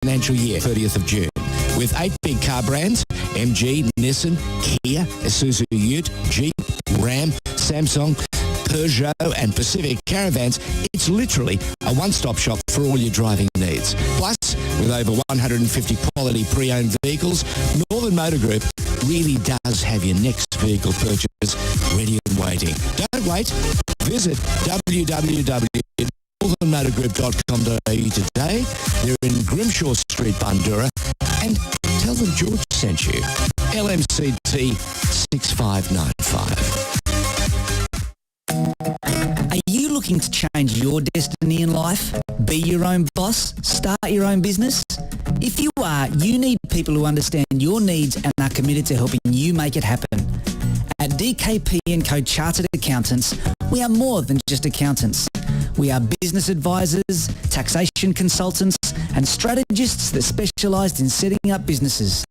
financial year, 30th of June. With 8 big car brands, MG, Nissan, Kia, Isuzu Ute, Jeep, Ram, Samsung, Peugeot and Pacific Caravans, it's literally a one-stop shop for all your driving needs. Plus, with over 150 quality pre-owned vehicles, Northern Motor Group really does have your next vehicle purchase ready and waiting. Don't wait. Visit www.northernmotorgroup.com.au today. They're in Grimshaw Street, Bundoora, and tell them George sent you. LMCT 6595. Are you looking to change your destiny in life? Be your own boss? Start your own business? If you are, you need people who understand your needs and are committed to helping you make it happen. At DKP & Co Chartered Accountants, we are more than just accountants. We are business advisors, taxation consultants and strategists that specialise in setting up businesses.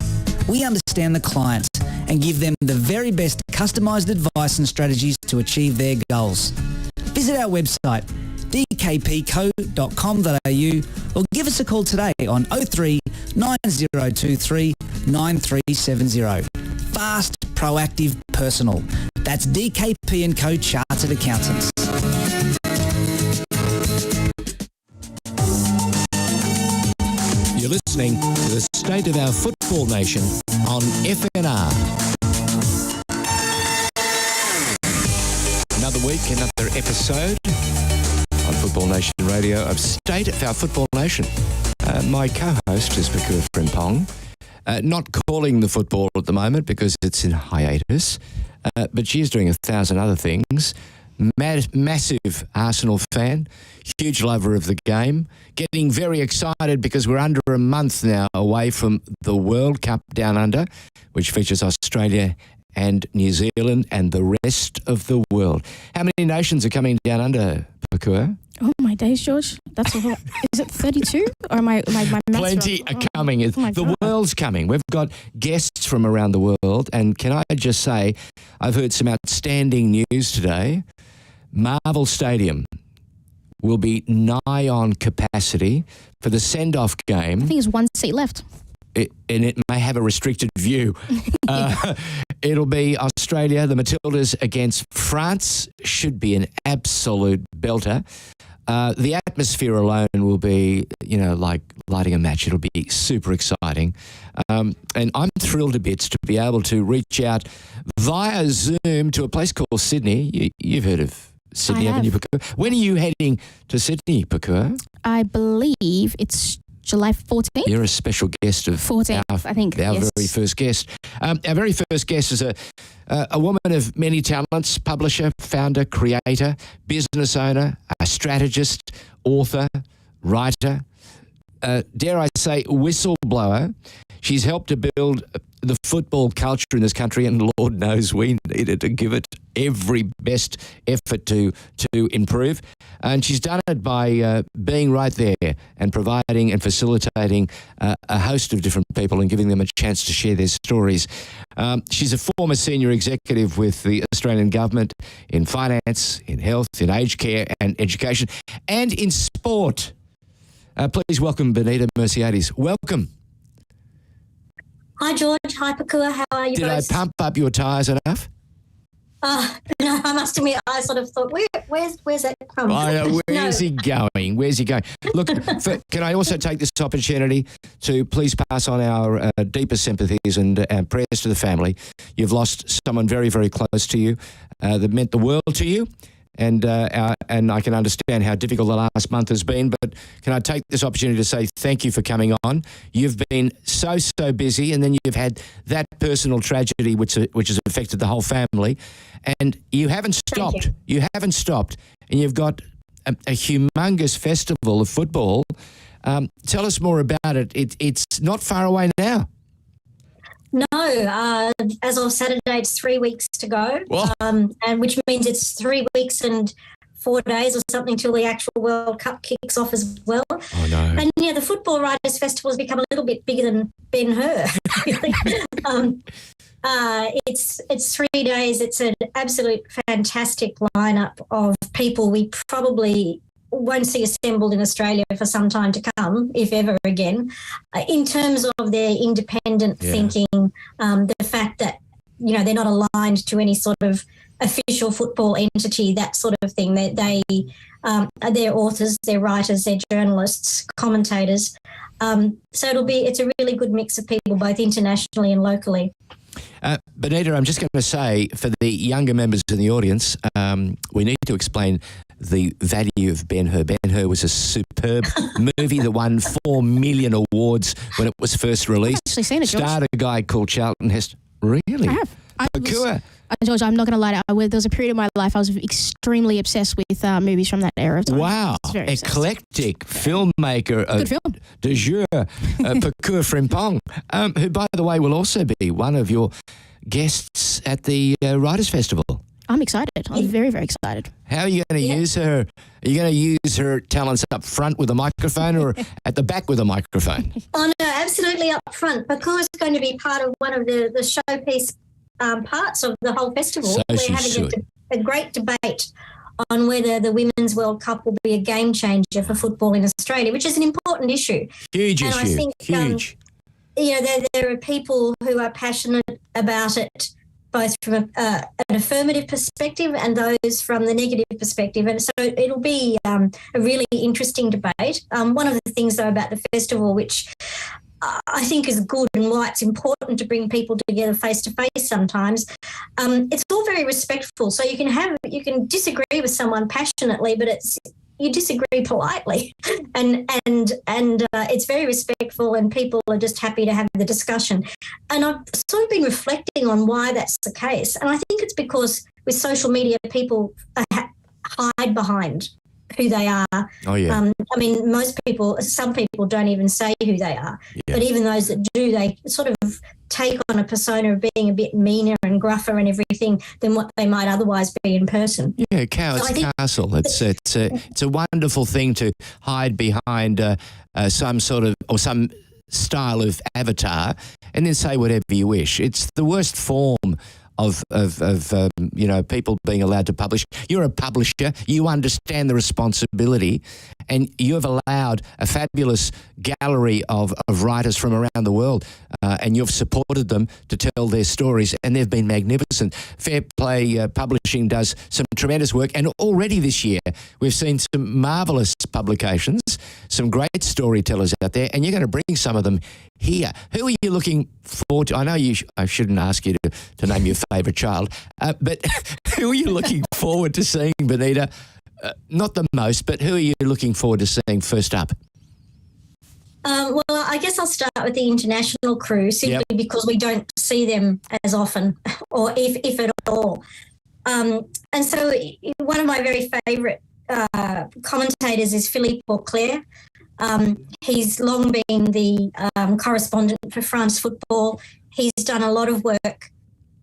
We understand the clients and give them the very best customised advice and strategies to achieve their goals. Visit our website dkpco.com.au or give us a call today on 03 9023 9370. Fast, proactive, personal. That's DKP & Co Chartered Accountants. You're listening to the State of Our Football Nation on FNR. Another week, another episode on Football Nation Radio of State of Our Football Nation. My co-host is Pokuah Frimpong. Not calling the football at the moment because it's in hiatus, but she's doing 1,000 other things. Massive Arsenal fan, huge lover of the game, getting very excited because we're under a month now away from the World Cup Down Under, which features Australia and New Zealand and the rest of the world. How many nations are coming down under, Pokuah? Oh my days, George. That's a lot. Is it 32? Or am I my maths Plenty wrong? are coming. The world's coming. We've got guests from around the world. And can I just say, I've heard some outstanding news today. Marvel Stadium will be nigh on capacity for the send-off game. I think there's one seat left. And it may have a restricted view. It'll be Australia, the Matildas against France. Should be an absolute belter. The atmosphere alone will be, like lighting a match. It'll be super exciting. And I'm thrilled to bits to be able to reach out via Zoom to a place called Sydney. You've heard of Sydney, haven't you, Pokuah? When are you heading to Sydney, Pokuah? I believe it's July 14th. You're a special guest of 14th, I think. Our yes. very first guest. Our very first guest is a woman of many talents, publisher, founder, creator, business owner, a strategist, author, writer, dare I say, whistleblower. She's helped to build the football culture in this country, and Lord knows we needed to give it every best effort to improve. And she's done it by being right there and providing and facilitating a host of different people and giving them a chance to share their stories. She's a former senior executive with the Australian government in finance, in health, in aged care and education, and in sport. Please welcome Bonita Mersiadas. Welcome. Hi, George. Hi, Pokuah. How are you Did both? I pump up your tyres enough? No, I must admit, I sort of thought, where's that from? Where's he going? Where's he going? Look, can I also take this opportunity to please pass on our deepest sympathies and prayers to the family. You've lost someone very, very close to you that meant the world to you. And I can understand how difficult the last month has been, but can I take this opportunity to say thank you for coming on? You've been so busy, and then you've had that personal tragedy which has affected the whole family, and you haven't stopped. You haven't stopped, and you've got a humongous festival of football. Tell us more about it. It's not far away now. No, as of Saturday, it's 3 weeks to go, and which means it's 3 weeks and 4 days or something till the actual World Cup kicks off as well. Oh, no. And, yeah, the Football Writers Festival has become a little bit bigger than Ben-Hur, really. It's 3 days. It's an absolute fantastic lineup of people we probably won't see assembled in Australia for some time to come, if ever again, in terms of their independent thinking, the fact that, you know, they're not aligned to any sort of official football entity, that sort of thing. They're authors, they're writers, they're journalists, commentators. So it's a really good mix of people, both internationally and locally. Bonita, I'm just going to say, for the younger members in the audience, we need to explain the value of Ben-Hur. Ben-Hur was a superb movie that won 4 million awards when it was first released. I've actually seen it, George. Starred a guy called Charlton Heston. Really? I have. Pokuah. George, I'm not going to lie. There was a period of my life I was extremely obsessed with movies from that era of time. Wow. Eclectic filmmaker. Good film. De jure. Pokuah Frimpong, who, by the way, will also be one of your guests at the Writers' Festival. I'm excited. I'm very, very excited. How are you going to use her? Are you going to use her talents up front with a microphone or at the back with a microphone? Oh, no, absolutely up front. Pokuah is going to be part of one of the showpiece parts of the whole festival. So We're having a great debate on whether the Women's World Cup will be a game changer for football in Australia, which is an important issue. Huge and issue. I think, huge. There are people who are passionate about it, both from an affirmative perspective and those from the negative perspective. And so it'll be a really interesting debate. One of the things, though, about the festival, which I think is good and why it's important to bring people together face to face sometimes, it's all very respectful. So you can disagree with someone passionately, but you disagree politely, and it's very respectful, and people are just happy to have the discussion. And I've sort of been reflecting on why that's the case, and I think it's because with social media, people hide behind who they are. Oh yeah. I mean, some people don't even say who they are, but even those that do, they sort of take on a persona of being a bit meaner and gruffer and everything than what they might otherwise be in person. Yeah, coward's castle. It's a wonderful thing to hide behind some sort of or some style of avatar and then say whatever you wish. It's the worst form of people being allowed to publish. You're a publisher. You understand the responsibility, and you have allowed a fabulous gallery of writers from around the world, and you've supported them to tell their stories, and they've been magnificent. Fair Play Publishing does some tremendous work, and already this year we've seen some marvellous publications, some great storytellers out there, and you're going to bring some of them here. Who are you looking forward to? I know I shouldn't ask you to name your favourite child, but who are you looking forward to seeing, Bonita? Not the most, but who are you looking forward to seeing first up? Well, I guess I'll start with the international crew, simply because we don't see them as often, or if at all. And so one of my very favourite commentators is Philippe Auclair. He's long been the correspondent for France Football. He's done a lot of work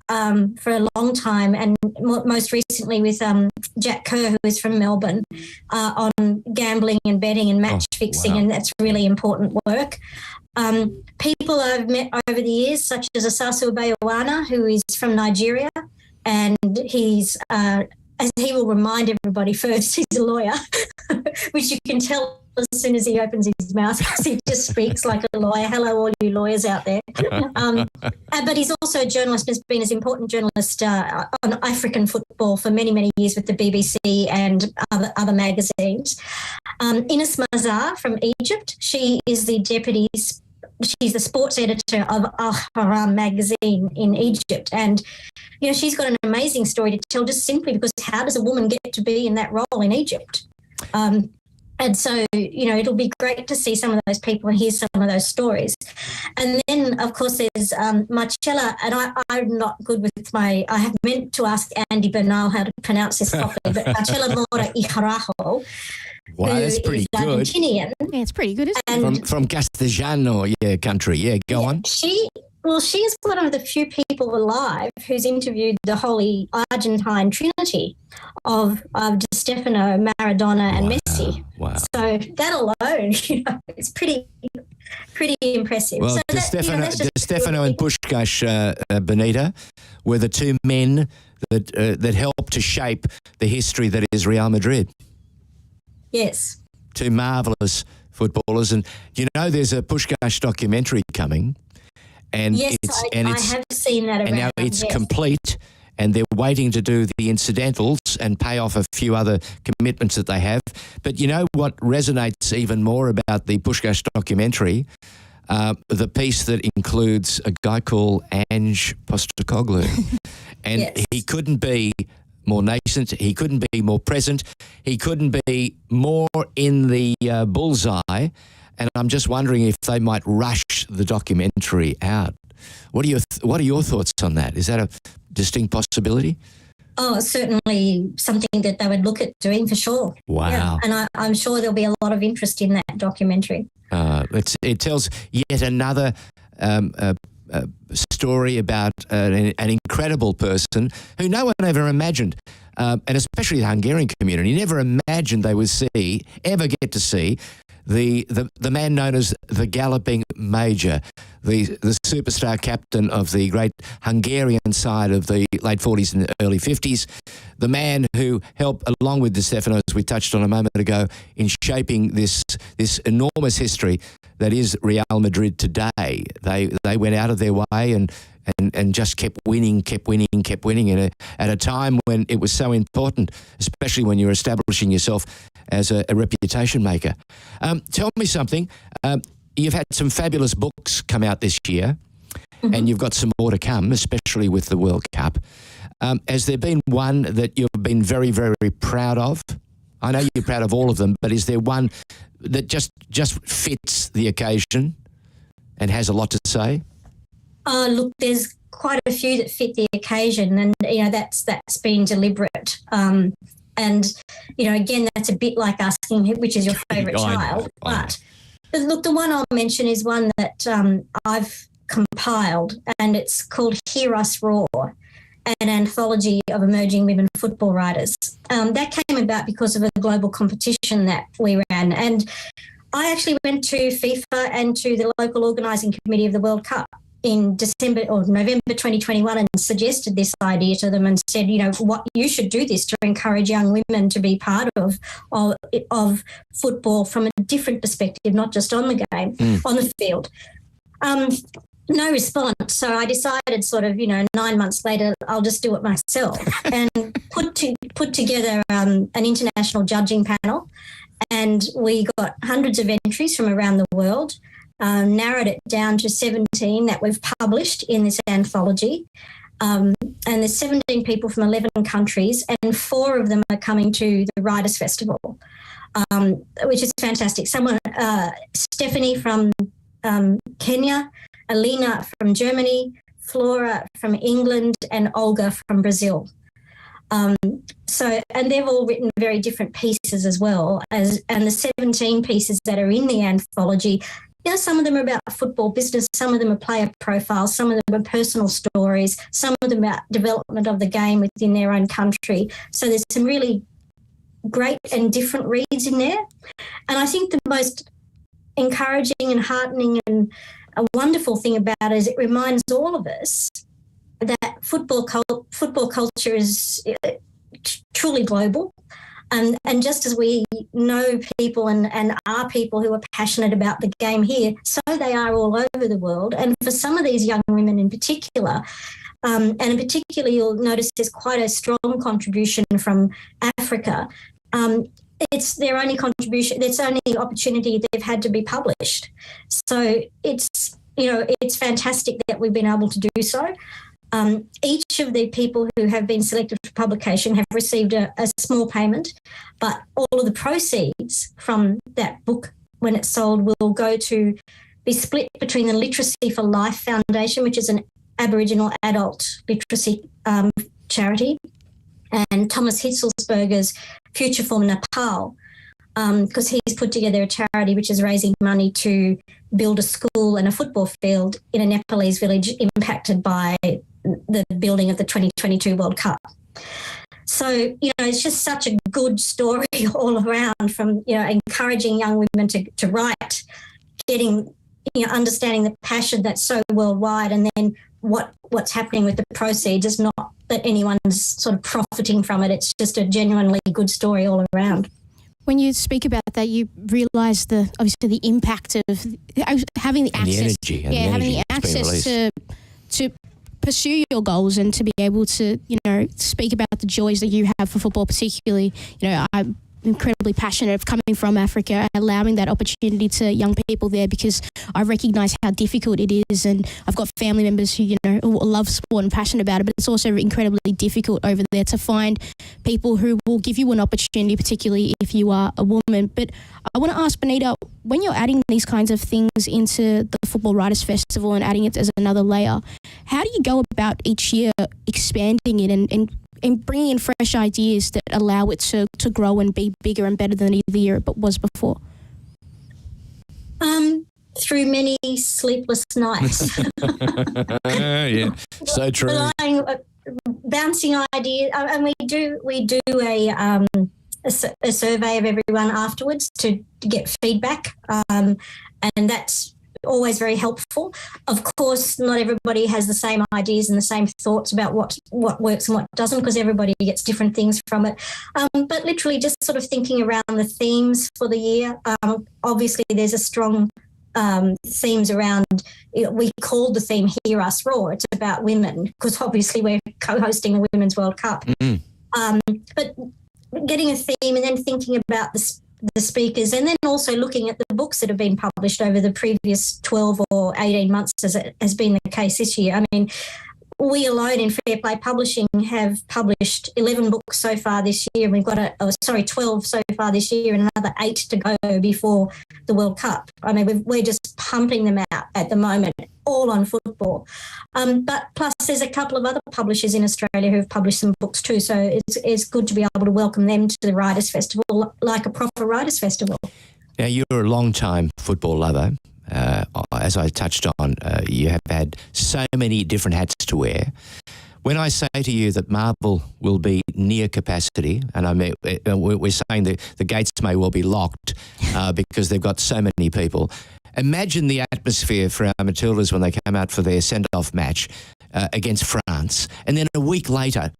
for a long time, and most recently with Jack Kerr, who is from Melbourne, on gambling and betting and match fixing, and that's really important work. People I've met over the years, such as Asasu Bayoana, who is from Nigeria, and he's, as he will remind everybody first, he's a lawyer, which you can tell as soon as he opens his mouth, because he just speaks like a lawyer. Hello, all you lawyers out there. But he's also a journalist, has been an important journalist on African football for many, many years with the BBC and other magazines. Ines Mazar from Egypt, she is the she's the sports editor of Al Haram magazine in Egypt. And, she's got an amazing story to tell, just simply because how does a woman get to be in that role in Egypt? And so, it'll be great to see some of those people and hear some of those stories. And then, of course, there's Marcella, and I'm not good with I have meant to ask Andy Bernal how to pronounce this properly, but Marcella Mora Ijarajo. Wow, that's pretty good. Argentinian. Yeah, it's pretty good, isn't it? From Castellano, country. Yeah, go on. She is one of the few people alive who's interviewed the Holy Argentine Trinity of Di Stefano, Maradona, and Messi. Wow. So that alone, it's pretty impressive. Well, so Di Stefano and Puskás, Bonita, were the two men that helped to shape the history that is Real Madrid. Yes. Two marvellous footballers. And you know there's a Puskás documentary coming. And Yes, I have seen that around. And now it's yes. complete, and they're waiting to do the incidentals and pay off a few other commitments that they have. But you know what resonates even more about the Puskás documentary? The piece that includes a guy called Ange Postecoglou. And yes. he couldn't be more nascent, he couldn't be more present, he couldn't be more in the bullseye. And I'm just wondering if they might rush the documentary out. What are your thoughts on that? Is that a distinct possibility? Oh, certainly something that they would look at doing for sure. Wow. Yeah. And I'm sure there'll be a lot of interest in that documentary. It tells yet another story about an incredible person who no one ever imagined, and especially the Hungarian community, never imagined they would ever get to see the man known as the Galloping Major, the superstar captain of the great Hungarian side of the late 40s and early 50s, the man who helped, along with Di Stefano, as we touched on a moment ago, in shaping this enormous history that is Real Madrid today. They went out of their way and just kept winning at a time when it was so important, especially when you're establishing yourself as a reputation maker. Tell me something. You've had some fabulous books come out this year, mm-hmm. and you've got some more to come, especially with the World Cup. Has there been one that you've been very, very proud of? I know you're proud of all of them, but is there one that just fits the occasion and has a lot to say? Look, there's quite a few that fit the occasion, and that's been deliberate. And again, that's a bit like asking which is your favourite child. But look, the one I'll mention is one that I've compiled, and it's called Hear Us Roar, an anthology of emerging women football writers. That came about because of a global competition that we ran, and I actually went to FIFA and to the local organising committee of the World Cup in December or November 2021 and suggested this idea to them and said, what you should do this to encourage young women to be part of football from a different perspective, not just on the game, on the field. No response. So I decided 9 months later, I'll just do it myself and put together an international judging panel, and we got hundreds of entries from around the world. Narrowed it down to 17 that we've published in this anthology. And there's 17 people from 11 countries, and 4 of them are coming to the Writers' Festival, which is fantastic. Stephanie from Kenya, Alina from Germany, Flora from England, and Olga from Brazil. And they've all written very different pieces as well, and the 17 pieces that are in the anthology, some of them are about football business, some of them are player profiles, some of them are personal stories, some of them about development of the game within their own country. So there's some really great and different reads in there. And I think the most encouraging and heartening and a wonderful thing about it is it reminds all of us that football culture is truly global. And just as we know people and are people who are passionate about the game here, so they are all over the world. And for some of these young women in particular, and in particular you'll notice there's quite a strong contribution from Africa. It's their only contribution, it's only opportunity they've had to be published. So it's fantastic that we've been able to do so. Each of the people who have been selected for publication have received a small payment, but all of the proceeds from that book, when it's sold, will go to be split between the Literacy for Life Foundation, which is an Aboriginal adult literacy charity, and Thomas Hitzelsberger's Future for Nepal, because he's put together a charity which is raising money to build a school and a football field in a Nepalese village impacted by the building of the 2022 World Cup. So, it's just such a good story all around, from, encouraging young women to write, getting, understanding the passion that's so worldwide, and then what's happening with the proceeds is not that anyone's sort of profiting from it. It's just a genuinely good story all around. When you speak about that, you realise obviously the impact of having the access, the energy, having the access to pursue your goals and to be able to, speak about the joys that you have for football, particularly. I'm incredibly passionate of coming from Africa, allowing that opportunity to young people there, because I recognise how difficult it is, and I've got family members who love sport and passionate about it, but it's also incredibly difficult over there to find people who will give you an opportunity, particularly if you are a woman. But I want to ask Bonita, when you're adding these kinds of things into the Football Writers Festival and adding it as another layer, how do you go about each year expanding it and bringing in fresh ideas that allow it to grow and be bigger and better than either year it was before? Through many sleepless nights. Yeah, so true. Bouncing ideas, and we do a survey of everyone afterwards to get feedback, and that's always very helpful. Of course, not everybody has the same ideas and the same thoughts about what works and what doesn't, because everybody gets different things from it. But literally just sort of thinking around the themes for the year. Obviously, there's a strong themes around, we called the theme Hear Us Roar. It's about women, because obviously we're co-hosting a Women's World Cup. Mm-hmm. But getting a theme and then thinking about the speakers, and then also looking at the books that have been published over the previous 12 or 18 months, as it has been the case this year. I mean, we alone in Fair Play Publishing have published 11 books so far this year, and we've got 12 so far this year and another 8 to go before the World Cup. I mean, we're just pumping them out at the moment, all on football. But plus there's a couple of other publishers in Australia who have published some books too, so it's good to be able to welcome them to the Writers' Festival like a proper Writers' Festival. Now, you're a long-time football lover. As I touched on, you have had so many different hats to wear. When I say to you that Marvel will be near capacity, and I mean, we're saying that the gates may well be locked because they've got so many people. Imagine the atmosphere for our Matildas when they came out for their send-off match against France, and then a week later,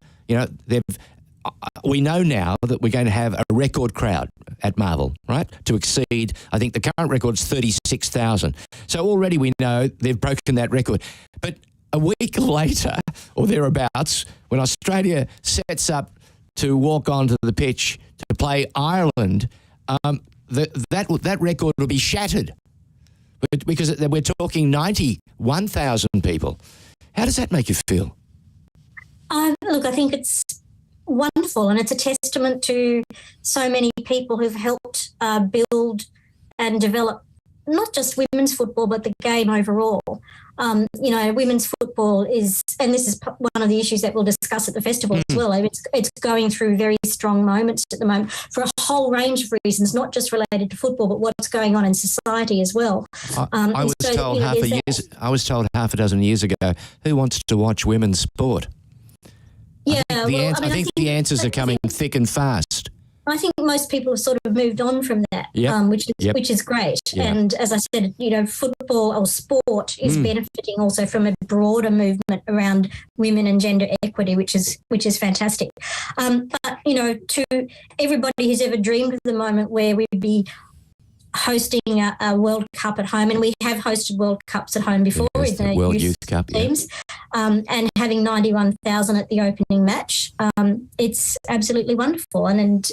we know now that we're going to have a record crowd at Marvel, right? To exceed, I think the current record's 36,000. So already we know they've broken that record. But a week later, or thereabouts, when Australia sets up to walk onto the pitch to play Ireland, that record will be shattered, because we're talking 91,000 people. How does that make you feel? Look, I think it's wonderful, and it's a testament to so many people who've helped build and develop not just women's football, but the game overall. Women's football is, and this is one of the issues that we'll discuss at the festival as well, it's going through very strong moments at the moment for a whole range of reasons, not just related to football, but what's going on in society as well. I was told half a dozen years ago, who wants to watch women's sport? Yeah, I think the answers are coming thick and fast. I think most people have sort of moved on from that, which is great. Yep. And as I said, football or sport is benefiting also from a broader movement around women and gender equity, which is fantastic. But to everybody who's ever dreamed of the moment where we'd be hosting a World Cup at home, and we have hosted World Cups at home before with the World Youth Cup teams, and having 91,000 at the opening match, it's absolutely wonderful, and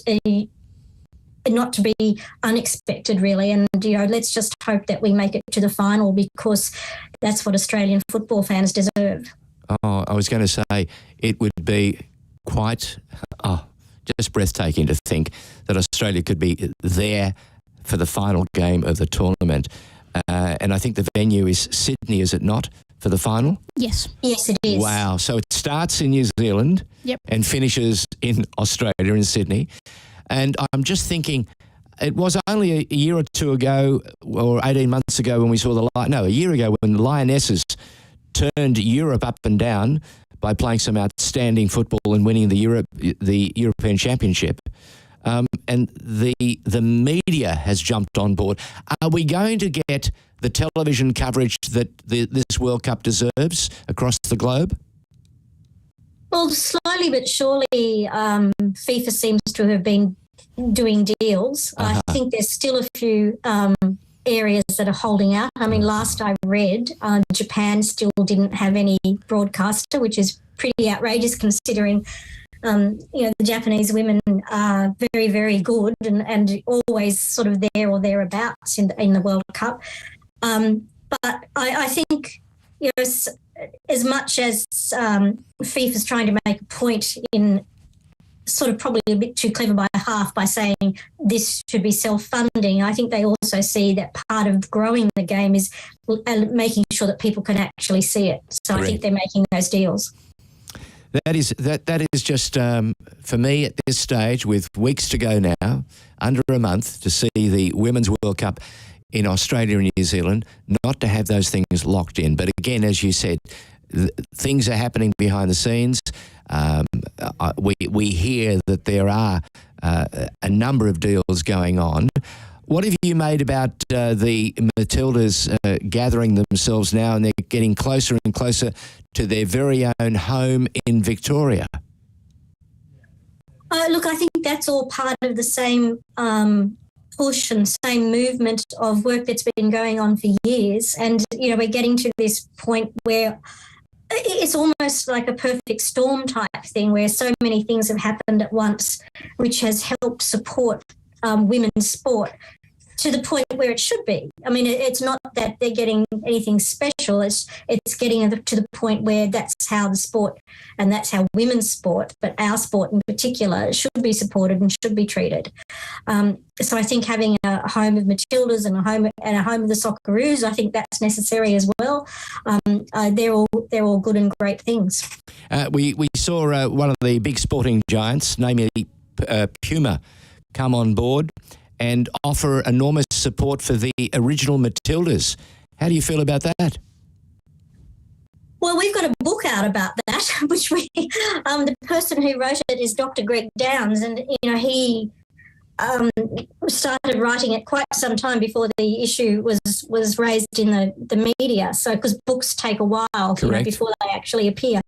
not to be unexpected really. And let's just hope that we make it to the final, because that's what Australian football fans deserve. Oh, I was going to say it would be quite just breathtaking to think that Australia could be there for the final game of the tournament. And I think the venue is Sydney, is it not, for the final? Yes. Yes, it is. Wow. So it starts in New Zealand and finishes in Australia, in Sydney. And I'm just thinking, it was only a year or two ago, or 18 months ago, when we saw a year ago when the Lionesses turned Europe up and down by playing some outstanding football and winning the European Championship. And the media has jumped on board. Are we going to get the television coverage that this World Cup deserves across the globe? Well, slowly but surely, FIFA seems to have been doing deals. I think there's still a few areas that are holding out. I mean, last I read, Japan still didn't have any broadcaster, which is pretty outrageous considering, the Japanese women are very, very good and always sort of there or thereabouts in the World Cup. But I think, as much as FIFA's trying to make a point in sort of probably a bit too clever by half by saying this should be self-funding, I think they also see that part of growing the game is making sure that people can actually see it. So Correct. I think they're making those deals. That is just, for me at this stage, with weeks to go now, under a month to see the Women's World Cup in Australia and New Zealand, not to have those things locked in. But again, as you said, things are happening behind the scenes. We hear that there are a number of deals going on. What have you made about the Matildas gathering themselves now, and they're getting closer and closer to their very own home in Victoria? Look, I think that's all part of the same push and same movement of work that's been going on for years. And, we're getting to this point where it's almost like a perfect storm type thing where so many things have happened at once, which has helped support women's sport to the point where it should be. I mean, it's not that they're getting anything special. It's getting to the point where that's how the sport and that's how women's sport, but our sport in particular, should be supported and should be treated. So I think having a home of Matildas and a home of the Socceroos, I think that's necessary as well. They're all good and great things. We saw one of the big sporting giants, namely Puma, come on board and offer enormous support for the original Matildas. How do you feel about that? Well, we've got a book out about that, which the person who wrote it is Dr. Greg Downs, and he started writing it quite some time before the issue was raised in the media. So, because books take a while before they actually appear.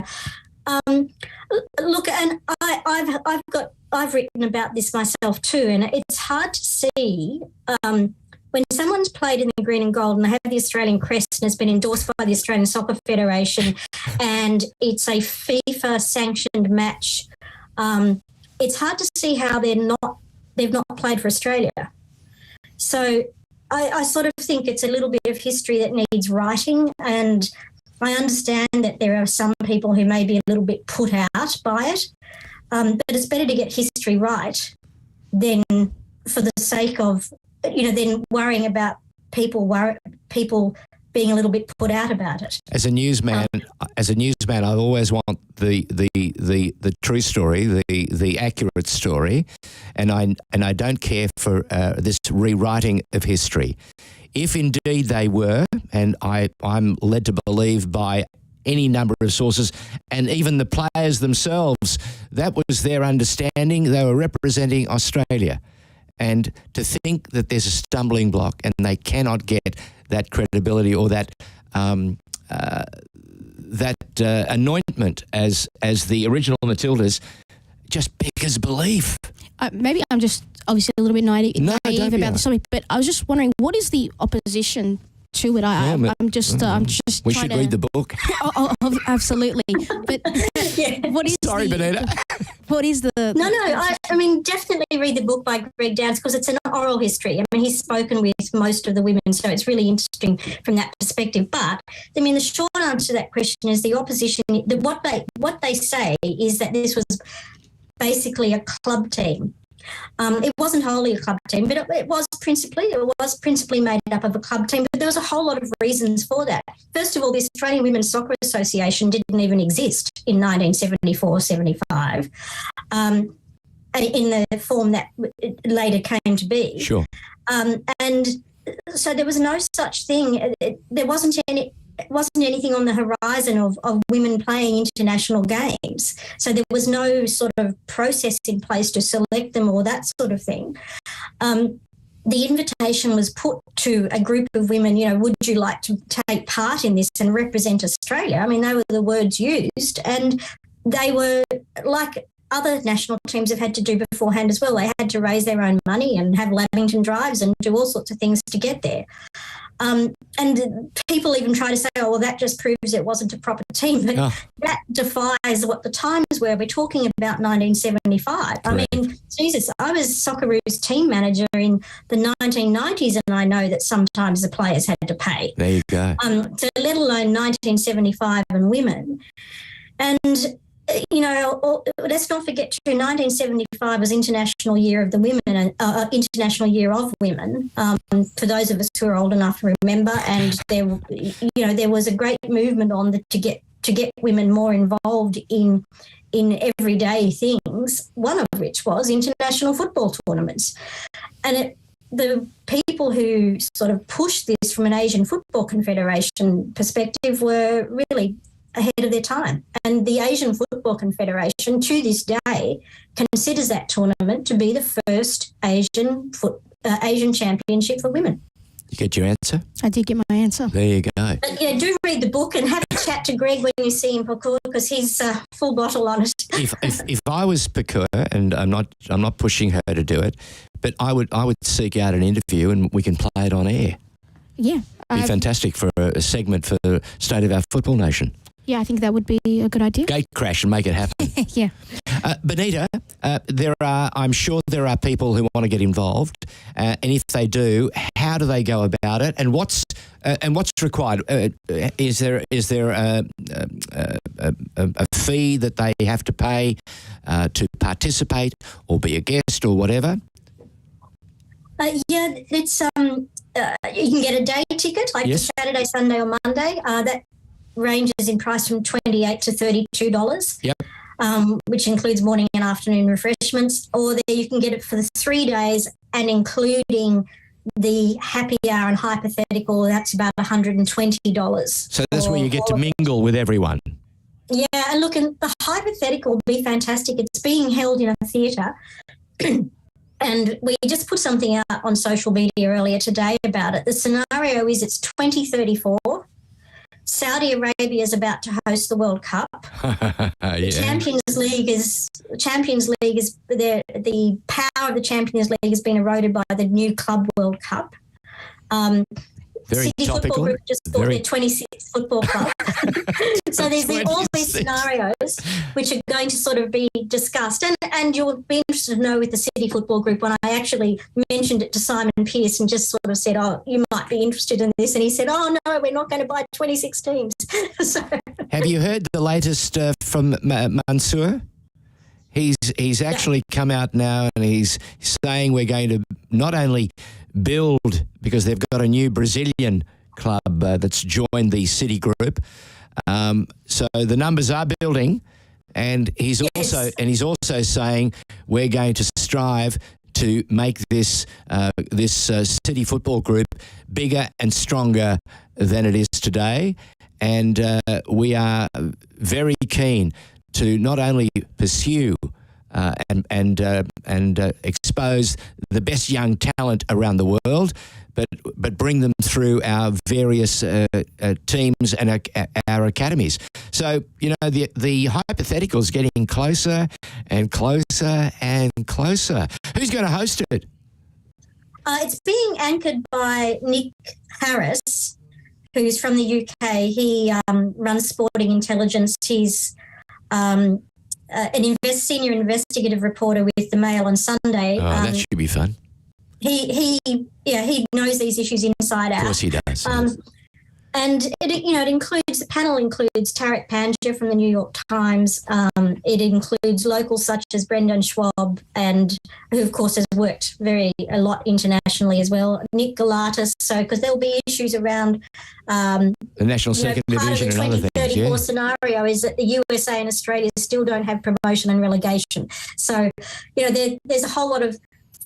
Look, and I've written about this myself too, and it's hard to see when someone's played in the green and gold and they have the Australian crest and has been endorsed by the Australian Soccer Federation, and it's a FIFA sanctioned match. It's hard to see how they've not played for Australia. So I sort of think it's a little bit of history that needs writing, and I understand that there are some people who may be a little bit put out by it, but it's better to get history right than for the sake of, then worrying about people being a little bit put out about it. As a newsman, I always want the true story, the accurate story, and I don't care for this rewriting of history. If indeed they were, and I'm led to believe by any number of sources, and even the players themselves, that was their understanding. They were representing Australia. And to think that there's a stumbling block and they cannot get that credibility or that anointment as the original Matildas just beggars belief. Maybe I'm just obviously a little bit naive about the topic, but I was just wondering, what is the opposition to it? I'm just. We should read the book. Absolutely, but what is? Sorry, Bonita. What is the? No. I mean, definitely read the book by Greg Downs because it's an oral history. I mean, he's spoken with most of the women, so it's really interesting from that perspective. But I mean, the short answer to that question is the opposition. What they say is that this was basically a club team. It wasn't wholly a club team, but it was principally made up of a club team. But there was a whole lot of reasons for that. First of all, the Australian Women's Soccer Association didn't even exist in 1974-75 in the form that it later came to be. Sure. And so there was no such thing. There wasn't anything on the horizon of women playing international games. So there was no sort of process in place to select them or that sort of thing. The invitation was put to a group of women, would you like to take part in this and represent Australia? I mean, they were the words used, and they were like other national teams have had to do beforehand as well. They had to raise their own money and have Lamington drives and do all sorts of things to get there. And people even try to say, oh, well, that just proves it wasn't a proper team. But that defies what the times were. We're talking about 1975. Correct. I mean, Jesus, I was Socceroos team manager in the 1990s, and I know that sometimes the players had to pay. There you go. So let alone 1975 and women. And let's not forget too, 1975 was International Year of the Women, and International Year of Women. For those of us who are old enough to remember, and there was a great movement to get women more involved in everyday things. One of which was international football tournaments, and the people who sort of pushed this from an Asian Football Confederation perspective were really ahead of their time. And the Asian Football Confederation to this day considers that tournament to be the first Asian championship for women. You get your answer? I did get my answer. There you go. But, do read the book and have a chat to Greg when you see him, Pokuah, because he's full bottle on it. If I was Pokuah, and I'm not pushing her to do it, but I would seek out an interview and we can play it on air. Yeah. It'd be fantastic for a segment for the State of Our Football Nation. Yeah, I think that would be a good idea. Gate crash and make it happen. Yeah. Bonita, I'm sure there are people who want to get involved, and if they do, how do they go about it? And what's required? Is there a fee that they have to pay to participate or be a guest or whatever? It's you can get a day ticket, like Saturday, Sunday, or Monday. That ranges in price from $28 to $32. Yep. Which includes morning and afternoon refreshments. Or there you can get it for the 3 days, and including the happy hour and hypothetical, that's about $120. So that's where you get to mingle with everyone. Yeah, and look, and the hypothetical will be fantastic. It's being held in a theatre. And we just put something out on social media earlier today about it. The scenario is it's 2034. Saudi Arabia is about to host the World Cup. The Champions League is the power of the Champions League has been eroded by the new Club World Cup. Very City topical. Football Group just bought their 26th football club. So there's all these scenarios which are going to sort of be discussed. And you'll be interested to know with the City Football Group, when I actually mentioned it to Simon Pearce and just sort of said, oh, you might be interested in this. And he said, oh, no, we're not going to buy 26 teams. Have you heard the latest from Mansour? He's actually come out now and he's saying we're going to not only build, because they've got a new Brazilian club that's joined the City Group. So the numbers are building, and he's also saying we're going to strive to make this City Football Group bigger and stronger than it is today. And we are very keen to not only pursue and expose the best young talent around the world, but bring them through our various teams and our academies. So, the hypothetical is getting closer and closer and closer. Who's going to host it? It's being anchored by Nick Harris, who's from the UK. He runs Sporting Intelligence. He's an senior investigative reporter with the Mail on Sunday. Oh, that should be fun. He knows these issues inside out. Of course he does. And the panel includes Tarek Panja from the New York Times. It includes locals such as Brendan Schwab, and who of course has worked a lot internationally as well. Nick Galatas. So because there'll be issues around the national second division and other things. The 2034 scenario is that the USA and Australia still don't have promotion and relegation. So there's a whole lot of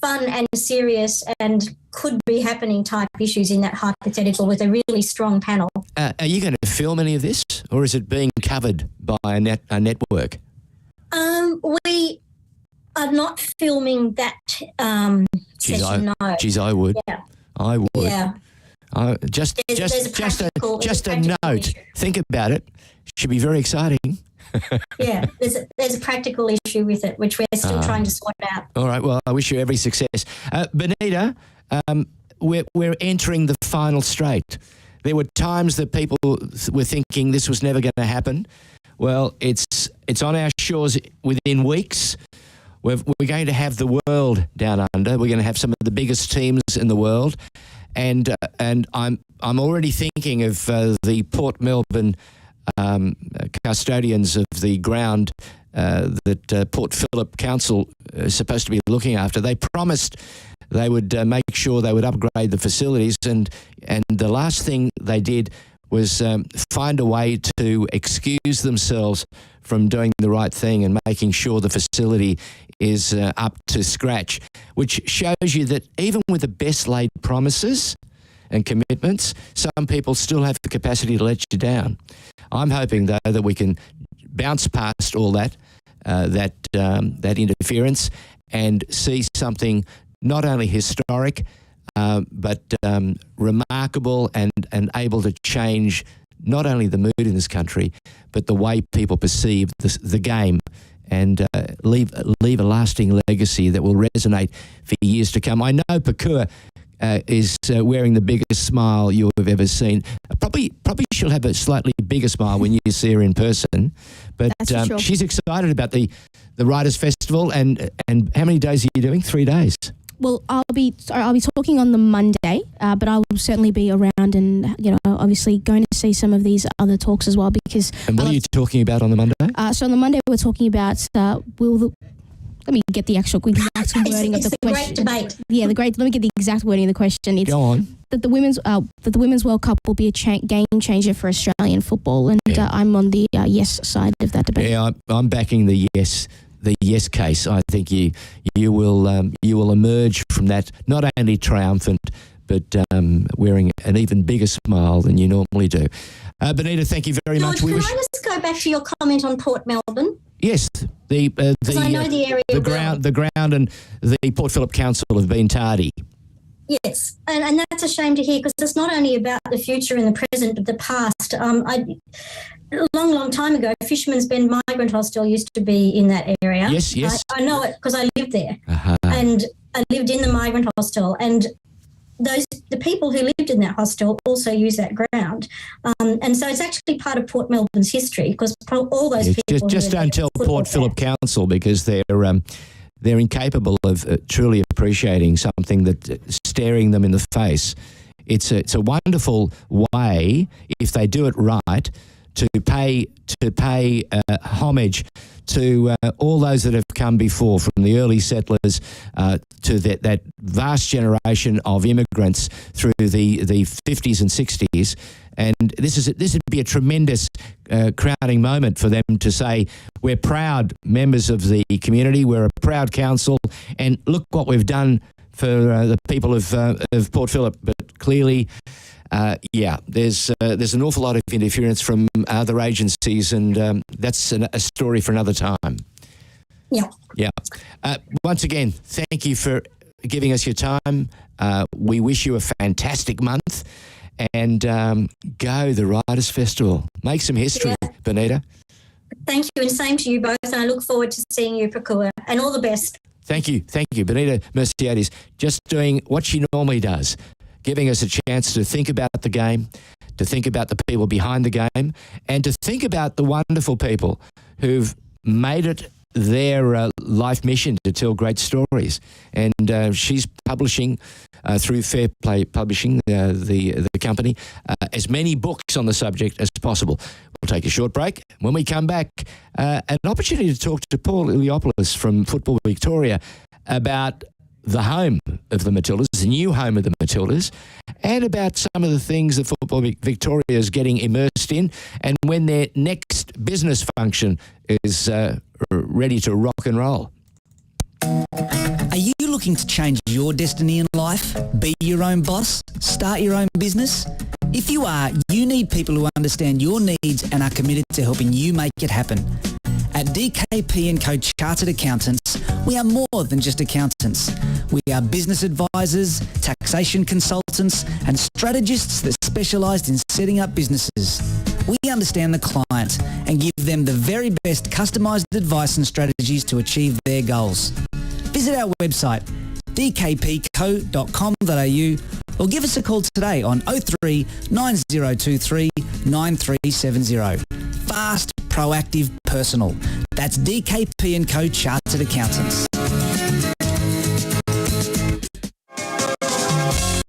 fun and serious and could be happening type issues in that hypothetical with a really strong panel. Are you going to film any of this, or is it being covered by a network? We are not filming that session, no. Geez, I would. Yeah. I would. Yeah. Just a note. issue. Think about it. Should be very exciting. Yeah, there's a practical issue with it, which we're still trying to sort out. All right, well, I wish you every success. Bonita, we're entering the final straight. There were times that people were thinking this was never going to happen. Well, it's on our shores within weeks. We're going to have the world down under. We're going to have some of the biggest teams in the world, and I'm already thinking of the Port Melbourne custodians of the ground that Port Phillip Council is supposed to be looking after. They promised they would make sure they would upgrade the facilities, and the last thing they did was find a way to excuse themselves from doing the right thing and making sure the facility is up to scratch, which shows you that even with the best laid promises and commitments, some people still have the capacity to let you down. I'm hoping, though, that we can bounce past all that interference and see something not only historic, but remarkable and able to change not only the mood in this country, but the way people perceive the game, and leave a lasting legacy that will resonate for years to come. I know Pokuah is wearing the biggest smile you have ever seen. Probably she'll have a slightly bigger smile when you see her in person. But sure. She's excited about the Writers' Festival. And how many days are you doing? 3 days. Well, I'll be talking on the Monday, but I will certainly be around and, obviously going to see some of these other talks as well, because... And what are you talking about on the Monday? So on the Monday we're talking about let me get the actual exact wording of the question. Great debate. Yeah, let me get the exact wording of the question. It's Go on. That the Women's World Cup will be a game changer for Australian football, and I'm on the yes side of that debate. Yeah, I'm backing the yes case. I think you will emerge from that not only triumphant, but wearing an even bigger smile than you normally do. Bonita, thank you very much. Can I just go back to your comment on Port Melbourne? Yes, I know the area the ground and the Port Phillip Council have been tardy. Yes, and that's a shame to hear, because it's not only about the future and the present, but the past. A long time ago, Fisherman's Bend Migrant Hostel used to be in that area. Yes. I know it because I lived there, and I lived in the migrant hostel, and the people who lived in that hostel also use that ground, and so it's actually part of Port Melbourne's history, because all those people just don't tell Port Phillip Council, because they're incapable of truly appreciating something that's staring them in the face. It's a wonderful way, if they do it right, to pay homage to all those that have come before, from the early settlers to that vast generation of immigrants through the 50s and 60s. And this would be a tremendous crowning moment for them to say, we're proud members of the community, we're a proud council, and look what we've done for the people of Port Phillip. But clearly, there's an awful lot of interference from other agencies, and that's a story for another time. Yeah. Once again, thank you for giving us your time. We wish you a fantastic month, and go the Writers' Festival. Make some history, Bonita. Thank you, and same to you both, and I look forward to seeing you, Pokuah, and all the best. Thank you. Bonita Mersiades, just doing what she normally does, giving us a chance to think about the game, to think about the people behind the game, and to think about the wonderful people who've made it their life mission to tell great stories. And she's publishing through Fair Play Publishing, the company, as many books on the subject as possible. We'll take a short break. When we come back, an opportunity to talk to Paul Iliopoulos from Football Victoria about the home of the Matildas, the new home of the Matildas, and about some of the things that Football Victoria is getting immersed in, and when their next business function is ready to rock and roll. Are you looking to change your destiny in life? Be your own boss? Start your own business? If you are, you need people who understand your needs and are committed to helping you make it happen. At DKP & Co Chartered Accountants, we are more than just accountants. We are business advisors, taxation consultants, and strategists that specialise in setting up businesses. We understand the client and give them the very best customised advice and strategies to achieve their goals. Visit our website dkpco.com.au or give us a call today on 03 9023 9370. Fast, proactive, personal. That's DKP & Co Chartered Accountants.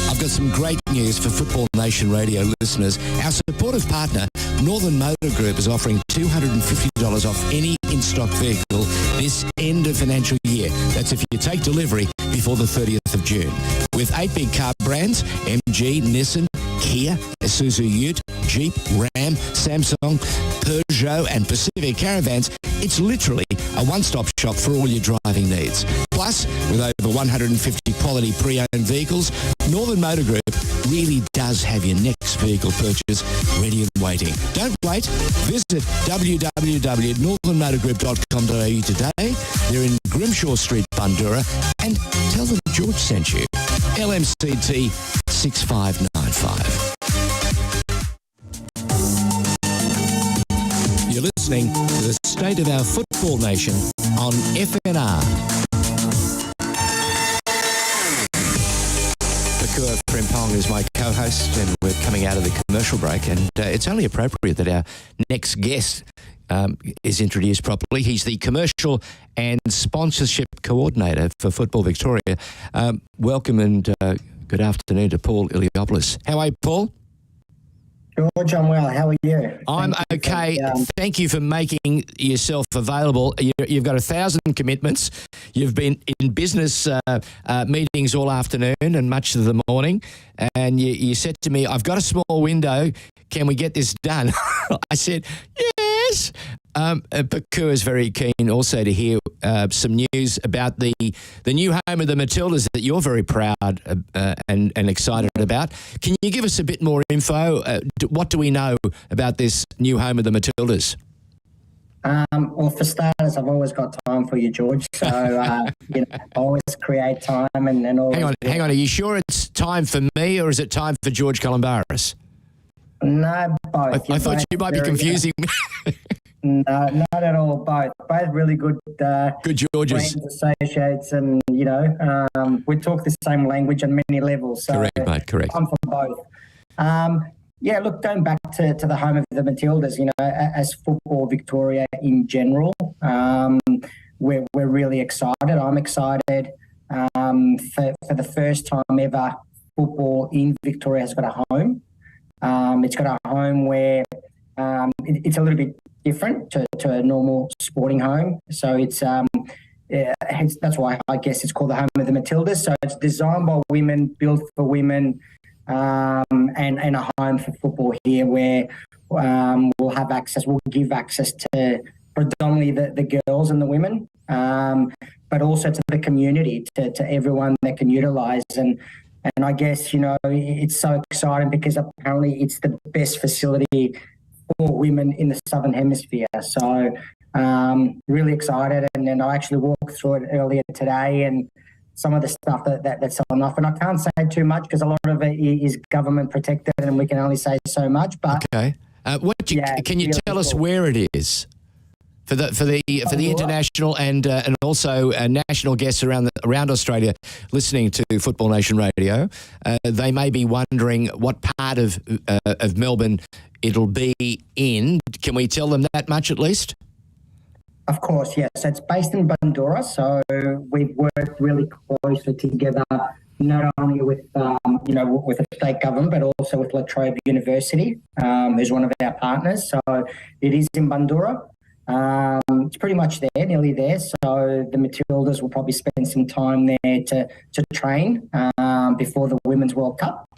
I've got some great news for Football Nation Radio listeners. Our supportive partner, Northern Motor Group, is offering $250 off any in-stock vehicle this end of financial year. That's if you take delivery before the 30th of June. With 8 big car brands, MG, Nissan, Kia, Isuzu Ute, Jeep, Ram, Samsung, Peugeot and Pacific Caravans, it's literally a one-stop shop for all your driving needs. Plus, with over 150 quality pre-owned vehicles, Northern Motor Group really does have your next vehicle purchase ready and waiting. Don't wait. Visit www.northernmotorgroup.com.au today. They're in Grimshaw Street, Bundoora, and tell them George sent you. LMCT 6595. You're listening to the State of Our Football Nation on FNR. Pokuah George is my co-host, and we're coming out of the commercial break, and it's only appropriate that our next guest is introduced properly. He's the Commercial and Sponsorship Coordinator for Football Victoria. Welcome and good afternoon to Paul Iliopoulos. How are you, Paul? George, I'm well. How are you? I'm okay. Thank you for making yourself available. You've got 1,000 commitments. You've been in business meetings all afternoon and much of the morning. And you said to me, I've got a small window. Can we get this done? I said, yes. Pokuah is very keen also to hear some news about the new home of the Matildas that you're very proud and excited about. Can you give us a bit more info? What do we know about this new home of the Matildas? Well, for starters, I've always got time for you, George. So, I always create time and all. Hang on. Are you sure it's time for me or is it time for George Columbaris? No, both. I thought you might be confusing me. No, not at all. Both really good. Good Georges. Friends, associates, and we talk the same language on many levels. So correct, mate. Correct. I'm for both. Look, going back to the home of the Matildas, as Football Victoria in general, we're really excited. I'm excited. For the first time ever, football in Victoria has got a home. It's got a home where it's a little bit different to a normal sporting home. So that's why I guess it's called the home of the Matildas. So it's designed by women, built for women, and a home for football here where we'll give access to predominantly the girls and the women, but also to the community, to everyone that can utilise. And I guess, it's so exciting because apparently it's the best facility for women in the Southern Hemisphere. So really excited. And then I actually walked through it earlier today and some of the stuff that's on offer. And I can't say too much because a lot of it is government protected and we can only say so much. But okay. Can you tell us where it is? For the international and also national guests around Australia listening to Football Nation Radio, they may be wondering what part of Melbourne it'll be in. Can we tell them that much at least? Of course, yes. It's based in Bundoora, so we've worked really closely together, not only with with the state government, but also with La Trobe University, who's one of our partners. So it is in Bundoora. It's pretty much there, nearly there. So the Matildas will probably spend some time there to train before the Women's World Cup.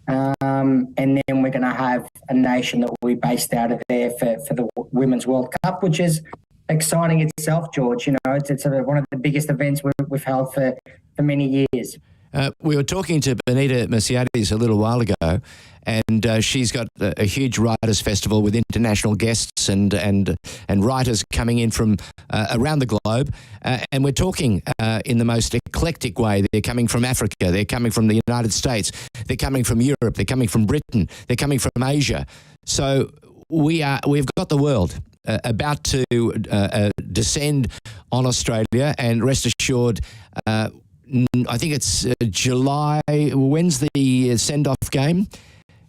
And then we're going to have a nation that will be based out of there for the Women's World Cup, which is exciting itself, George. It's one of the biggest events we've held for many years. We were talking to Bonita Mersiadas a little while ago, and she's got a huge writers' festival with international guests and writers coming in from around the globe. And we're talking in the most eclectic way. They're coming from Africa. They're coming from the United States. They're coming from Europe. They're coming from Britain. They're coming from Asia. So we've got the world about to descend on Australia, and rest assured, I think it's July. When's the send-off game?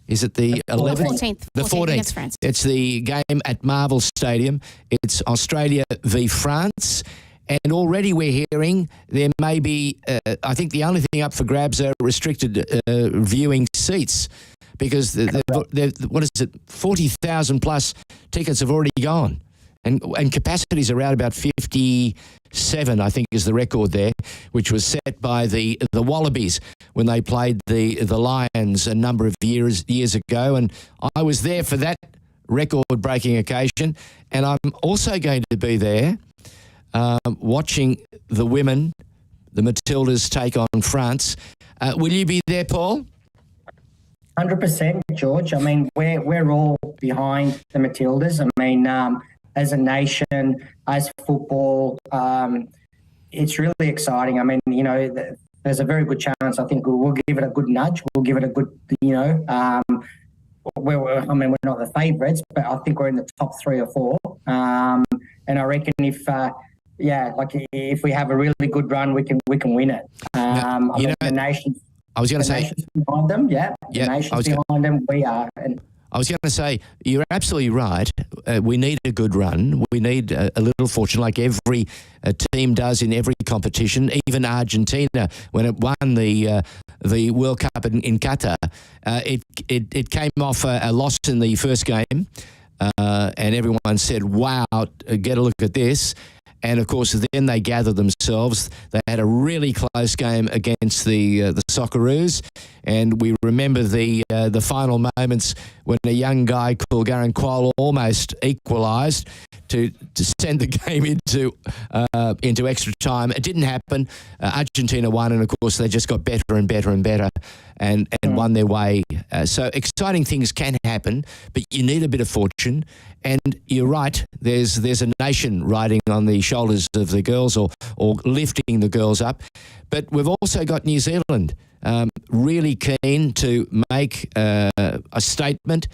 Is it the 11th? The 14th against France. It's the game at Marvel Stadium. It's Australia v France. And already we're hearing there may be, I think the only thing up for grabs are restricted viewing seats, because what is it, 40,000 plus tickets have already gone. And capacities are around about 57, I think, is the record there, which was set by the Wallabies when they played the Lions a number of years ago. And I was there for that record-breaking occasion. And I'm also going to be there watching the women, the Matildas, take on France. Will you be there, Paul? 100%, George. I mean, we're all behind the Matildas. I mean, as a nation, as football, it's really exciting. I mean, you know, there's a very good chance. I think we'll give it a good nudge. We'll give it a good, you know, we're not the favourites, but I think we're in the top 3 or 4. And I reckon if we have a really good run, we can win it. The nation's behind them. Yeah, the nation's behind them. We are. And I was going to say, you're absolutely right. We need a good run. We need a little fortune, like every team does in every competition. Even Argentina, when it won the World Cup in Qatar, it came off a loss in the first game, and everyone said, "Wow, get a look at this." And, of course, then they gathered themselves. They had a really close game against the Socceroos. And we remember the final moments when a young guy called Garan Quoll almost equalised to send the game into extra time. It didn't happen. Argentina won, and, of course, they just got better and better and better and won their way. So exciting things can happen, but you need a bit of fortune. And you're right, there's a nation riding on the shoulders of the girls or lifting the girls up. But we've also got New Zealand really keen to make a statement.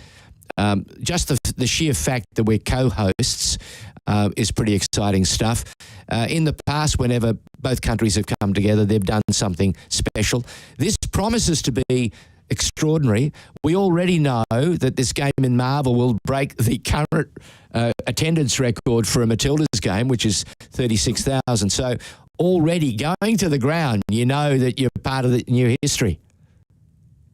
Just the sheer fact that we're co-hosts is pretty exciting stuff. In the past, whenever both countries have come together, they've done something special. This promises to be extraordinary. We already know that this game in Marvel will break the current attendance record for a Matildas game, which is 36,000. So already going to the ground, you know that you're part of the new history.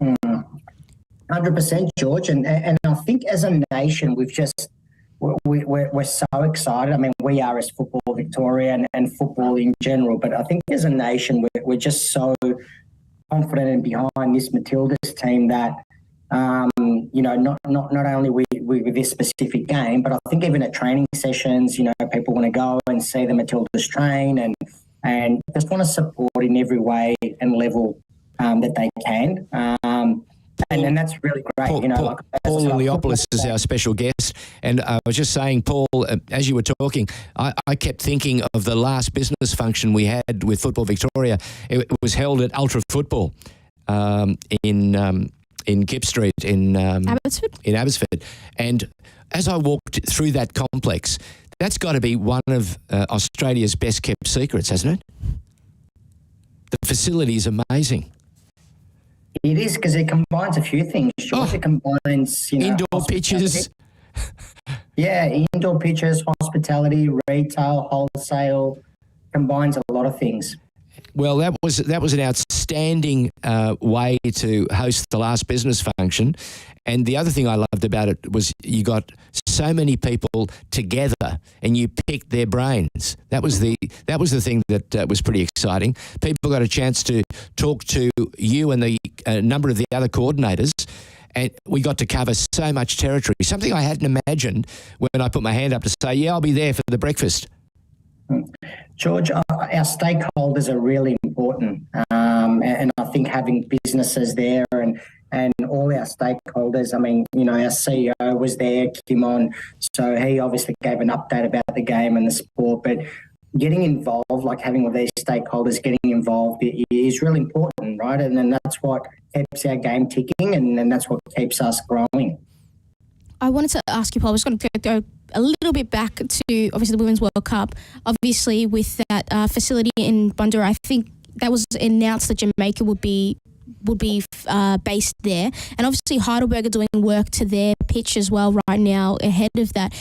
100%, George. And I think as a nation, we're so excited. I mean, we are as Football Victoria and football in general, but I think as a nation, we're just so confident and behind this Matildas team that, not only with this specific game, but I think even at training sessions, people want to go and see the Matildas train and just want to support in every way and level that they can. And that's really great. Paul Iliopoulos is our special guest. And I was just saying, Paul, as you were talking, I kept thinking of the last business function we had with Football Victoria. It was held at Ultra Football in Kip Street in Abbotsford. And as I walked through that complex, that's got to be one of Australia's best kept secrets, hasn't it? The facility is amazing. It is, because it combines a few things, George. It combines, indoor pitches. Yeah, indoor pitches, hospitality, retail, wholesale, combines a lot of things. Well, that was an outstanding way to host the last business function. And the other thing I loved about it was you got so many people together and you picked their brains. That was the thing that was pretty exciting. People got a chance to talk to you and the number of the other coordinators, and we got to cover so much territory, something I hadn't imagined when I put my hand up to say, yeah, I'll be there for the breakfast. George, our stakeholders are really important, and I think having businesses there and all our stakeholders, I mean, our CEO was there, Kimon, so he obviously gave an update about the game and the sport, but getting involved, like having all these stakeholders getting involved is really important, right? And then that's what keeps our game ticking, and then that's what keeps us growing. I wanted to ask you, Paul, I was going to go a little bit back to obviously the Women's World Cup. Obviously, with that facility in Bundoora, I think that was announced that Jamaica would be based there, and obviously Heidelberg are doing work to their pitch as well right now ahead of that.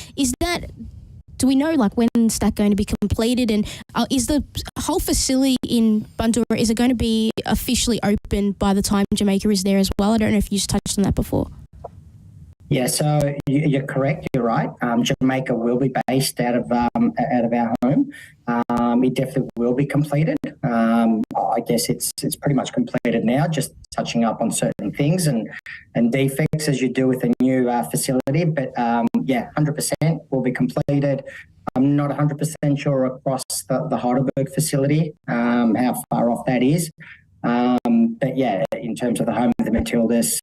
Do we know when's that going to be completed, and is the whole facility in Bundoora, is it going to be officially open by the time Jamaica is there as well? I don't know if you just touched on that before. Yeah, so you're correct. You're right. Jamaica will be based out of our home. It definitely will be completed. I guess it's pretty much completed now. Just touching up on certain things and defects as you do with a new facility. But 100% will be completed. I'm not 100% sure across the Heidelberg facility how far off that is. But yeah, in terms of the home of the Matildas,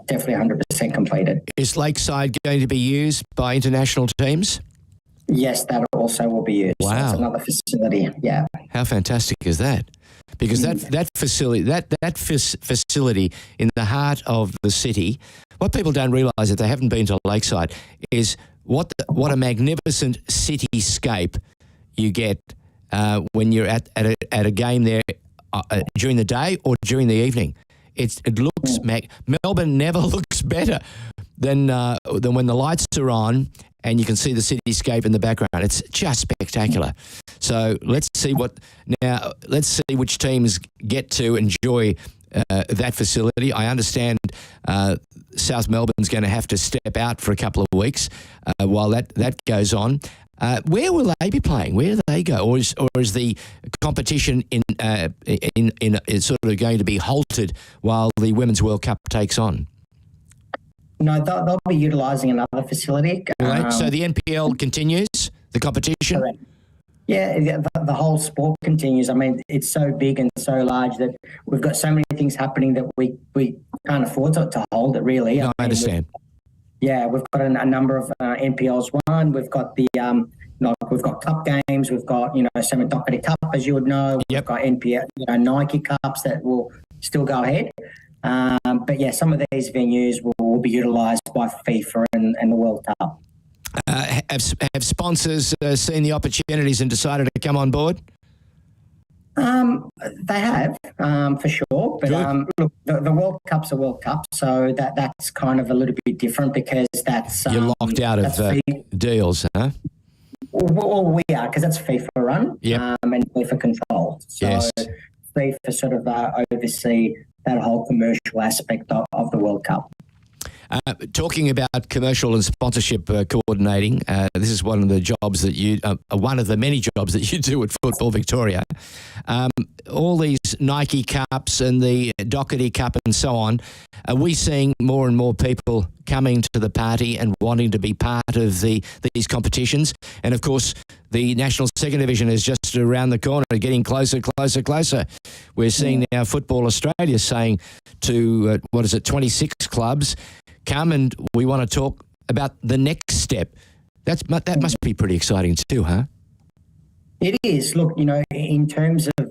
definitely 100% completed. Is Lakeside going to be used by international teams? Yes, that also will be used. Wow. So that's another facility, yeah. How fantastic is that? Because that facility in the heart of the city, what people don't realise if they haven't been to Lakeside is what a magnificent cityscape you get when you're at a game there during the day or during the evening. It looks Melbourne never looks better than when the lights are on and you can see the cityscape in the background. It's just spectacular. So let's see which teams get to enjoy that facility. I understand South Melbourne's going to have to step out for a couple of weeks while that goes on. Where will they be playing? Where do they go? Or is the competition in sort of going to be halted while the Women's World Cup takes on? No, they'll be utilising another facility. Right. So the NPL continues, the competition? Correct. Yeah, the whole sport continues. I mean, it's so big and so large that we've got so many things happening that we can't afford to hold it, really. No, I understand. We've got a number of NPLs won. We've got we've got cup games. We've got Sam Doherty Cup, as you would know. Yep. We've got NPL, Nike Cups that will still go ahead. But yeah, some of these venues will be utilised by FIFA and the World Cup. Have sponsors seen the opportunities and decided to come on board? They have, for sure. But look, the World Cup's a World Cup, so that's kind of a little bit different because that's... You're locked out of deals, huh? Well, we are, because that's FIFA run and FIFA control. So yes. FIFA sort of oversee that whole commercial aspect of the World Cup. Talking about commercial and sponsorship coordinating, this is one of the jobs that one of the many jobs that you do at Football Victoria. All these Nike Cups and the Doherty Cup and so on, are we seeing more and more people coming to the party and wanting to be part of these competitions? And of course, the National Second Division is just around the corner, getting closer. We're seeing now Football Australia saying to, 26 clubs, come and we want to talk about the next step. That must be pretty exciting too, huh? It is. Look, in terms of,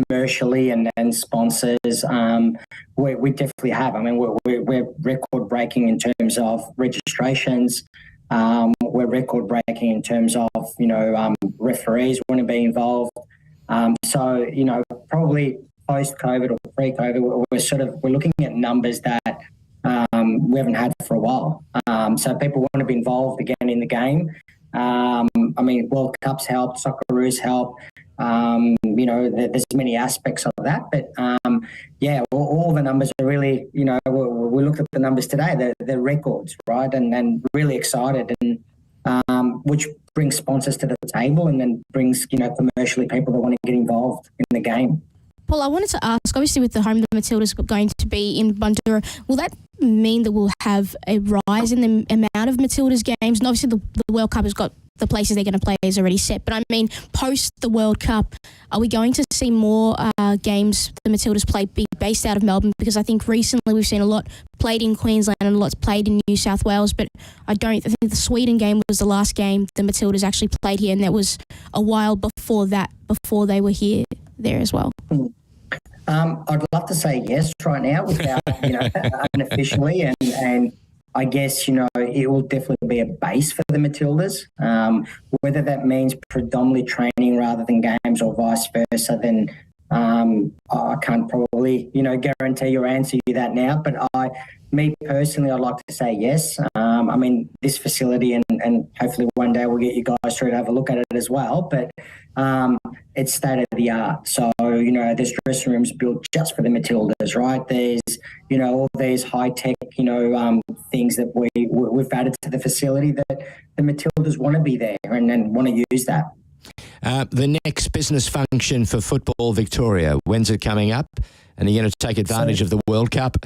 commercially and sponsors, we definitely have. I mean, we're record-breaking in terms of registrations. We're record-breaking in terms of, referees want to be involved. So, probably post-COVID or pre-COVID, we're looking at numbers that we haven't had for a while. So people want to be involved again in the game. World Cups help, Socceroos help. There's many aspects of that. But, all the numbers are really, we looked at the numbers today, they're records, right? And really excited, and which brings sponsors to the table and then brings, commercially people that want to get involved in the game. Paul, I wanted to ask, obviously with the home the Matildas going to be in Bundoora, will that mean that we'll have a rise in the amount of Matildas games? And obviously the World Cup has got the places they're going to play is already set. But I mean, post the World Cup, are we going to see more games the Matildas play be based out of Melbourne? Because I think recently we've seen a lot played in Queensland and a lot played in New South Wales. But I think the Sweden game was the last game the Matildas actually played here, and that was a while before they were there as well. I'd love to say yes right now without, unofficially, and I guess, it will definitely be a base for the Matildas. Whether that means predominantly training rather than games or vice versa, then I can't probably, guarantee you or answer you that now. But me personally, I'd like to say yes. I mean, this facility, and hopefully one day we'll get you guys through to have a look at it as well. But it's state of the art. So, there's dressing rooms built just for the Matildas, right? There's, all these high tech, things that we've added to the facility that the Matildas want to be there and want to use that. The next business function for Football Victoria, when's it coming up? And are you going to take advantage of the World Cup?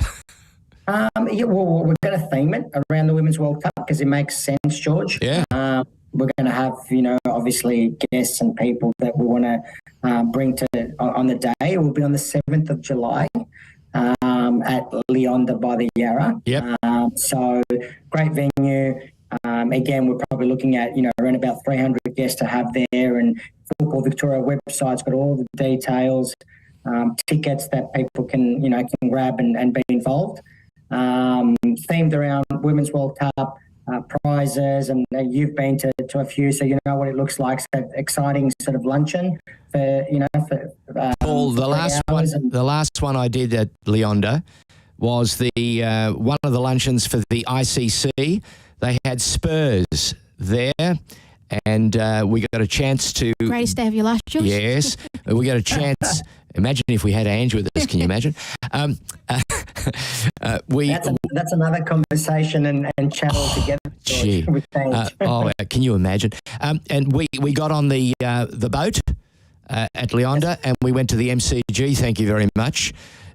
We're going to theme it around the Women's World Cup because it makes sense, George. Yeah. We're going to have, obviously guests and people that we want to bring to on the day. It will be on the 7th of July at Leonda by the Yarra. Yep. So great venue. Again, we're probably looking at, around about 300 guests to have there, and Football Victoria website's got all the details, tickets that people can grab and be involved. Themed around Women's World Cup, prizes, and you've been to a few, so you know what it looks like. So exciting sort of luncheon for Paul, the last one I did at Leonda was the one of the luncheons for the ICC. They had Spurs there, and we got a chance to... Greatest day of your life, George. Yes. We got a chance... Imagine if we had Ange with us. Can you imagine? That's another conversation and chat altogether. Gee. Can you imagine? And we got on the boat at Leonda, and we went to the MCG. Thank you very much.